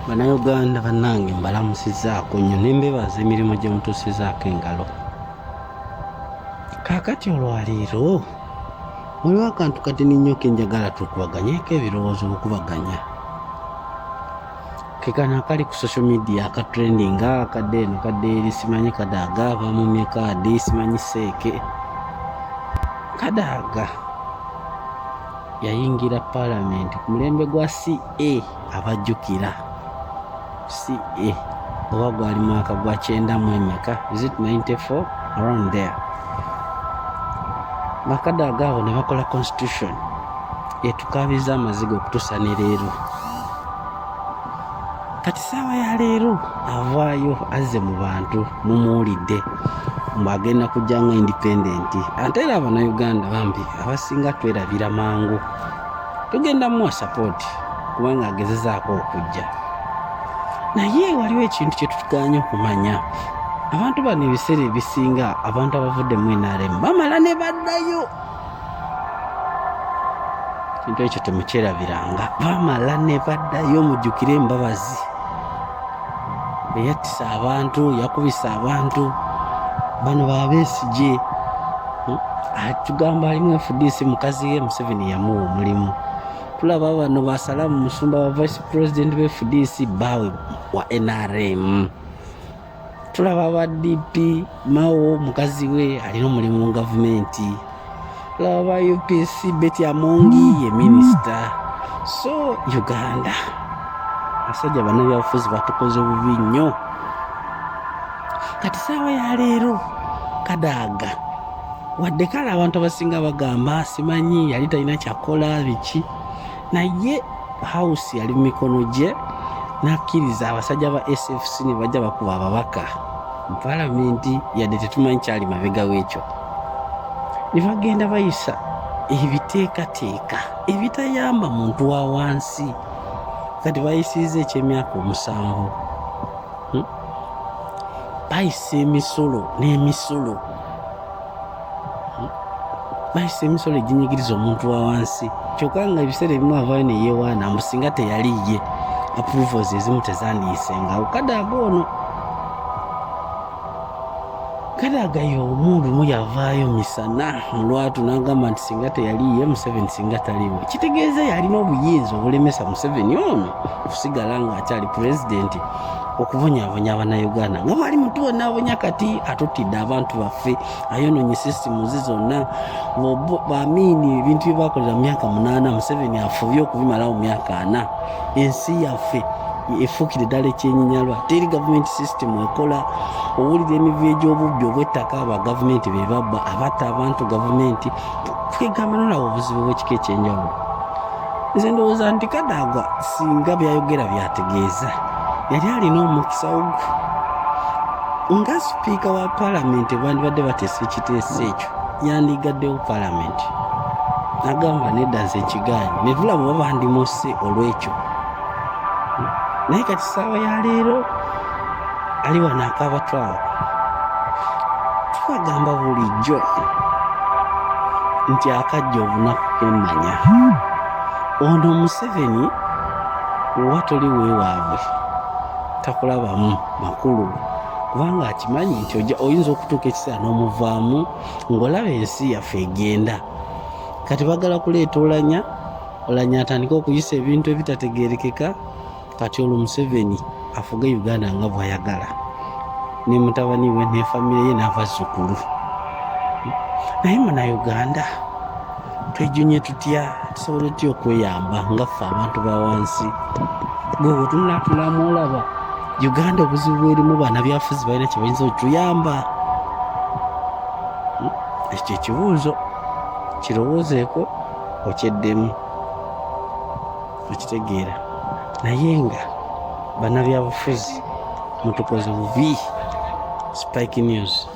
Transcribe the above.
Bannayuganda bannange mbalamusizaako nnyo nembebaza emirimu gye mutuusizaako engalo. Kaakati olwaleero waliwo akantu katini nnyo ke njagala tukubaganyeeko ebirowoozo okubaganya. Ke kano akali ku social media akatrendinga akadde eno kadde eri simanyi Kadaaga abamumye kaadi simanyi Seeke. Kadaaga yayingira paalamenti ku mulembe gwa CA abajjukira CA oba gwali mwaka gwa 9 is it 94 around there. Bakadaaga abo ne bakola constitution etukabiza amaziga okutuusa ne leero. Kati saawa ya leero avaayo azze mu bantu mumuwulidde mbagenda kujja nga independent. Ate era Abannayuganda bambi abasinga twerabira mangu tugenda muwa support kubanga agezezaako okujja. Naye waliwo ekintu kye tutuganya okumanya. Abantu bano ebiseera ebisinga abantu abavudde mu NRM bamala ne baddayo. Kintu ekyo temukyerabiranga, bamala ne baddayo. Mujjukire Mbabazi yattisa abantu, yakubisa abantu. Bano babesigye atugamba alimu FDC mukazi we Museveni yamuwa omulimu. Tulaba bano basalamu musumba wa vice president be FDC bawe wa NRM. Tulaba ba DP Mao mukazi we alina omulimu mu gavumenti. Tulaba ba UPC Betty Amongi ye minister. So Uganda asajja bannabyabufuzi batukoze bubi nnyo. Kati saawa ya leero Kadaaga wadde kale abantu abasinga bagamba simanyi yali talina kyakola biki, naye house yali mu mikono gye nakkiriza abasajja ba SFC ne bajja bakuba ababaka mu paalamenti yadde tetumanyi kyali mabega w'ekyo. Ne bagenda bayisa ebiteekateeka ebitayamba muntu wa wansi. Kati bayisiza eky'emyaka 7 bayisa emisolo n'emisolo. Bayisa emisolo eginyigiriza omuntu wa wansi. Kyokka nga ebiseera ebimu avaayo ne yeewaana mbu singa teyaliye approvals ezimu tezandiyisengawo. Kadaaga ono Kadaaga y'omu lumu yavaayo misana mu lwatu n'agamba nti singa teyaliye Museveni singa taliwo. Kitegeeza yalina obuyinza obulemesa Museveni ono okusigala ng'akyali pulezidenti okubonyaabonya Abannayuganda. Nga bali mutuwonaabonya kati atuttidde abantu baffe, ayonoonye sisitimu zonna. Baamiini ebintu bye bakolera mu myaka 8 Museveni afubye okubimalawo mu myaka 4. Ensi yaffe efuukire ddala ekyenyinyalwa. Teri gavumenti sisitimu ekola. Owulira emivuyo egy'obubbi obw'ettaka aba gavumenti be babba abatta abantu gavumenti. Twegamba nolaba obuzibu bw'ekika ekyenjawulo. Nze ndowooza nti Kadaaga singa byayogera byategeeza yali alina omukisa ogwo. Nga sipiika wa paalamenti bandibadde bateesa ekiteeso ekyo yandigaddewo paalamenti n'agamba nedda nze ekigaanyi ne tulaba oba bandimuse olw'ekyo. Naye kati saawa ya leero ali wano akabatwala. Tubagamba bulijjo nti akajja obunaku kemmanya. Ono Museveni oba toli weewaabwe takulabamu makulu kubanga akimanyi nti oyinza okutuuka ekiseera n'omuvaamu ng'olaba ensi yaffe egenda. Kati bagala kuleeta Oulanya atandika okuyisa ebintu ebitategeerekeka. Kati olwo Museveni afuga Uganda nga bw'ayagala ne mutabani we ne famire ye n'abazzukulu. Naye Munnayuganda twejjunye tutya, tusobole tutya okweyamba nga ffe abantu ba wansi. Gwe bwetunatulamu olaba Uganda obuzibu bwerimu bannabyabufuzi balina kye bayinza okutuyamba. Ekyo ekibuuzo kirowoozeeko okyeddemu okitegeera. Naye nga bannabyabufuzi mutukoze bubi. Spike News.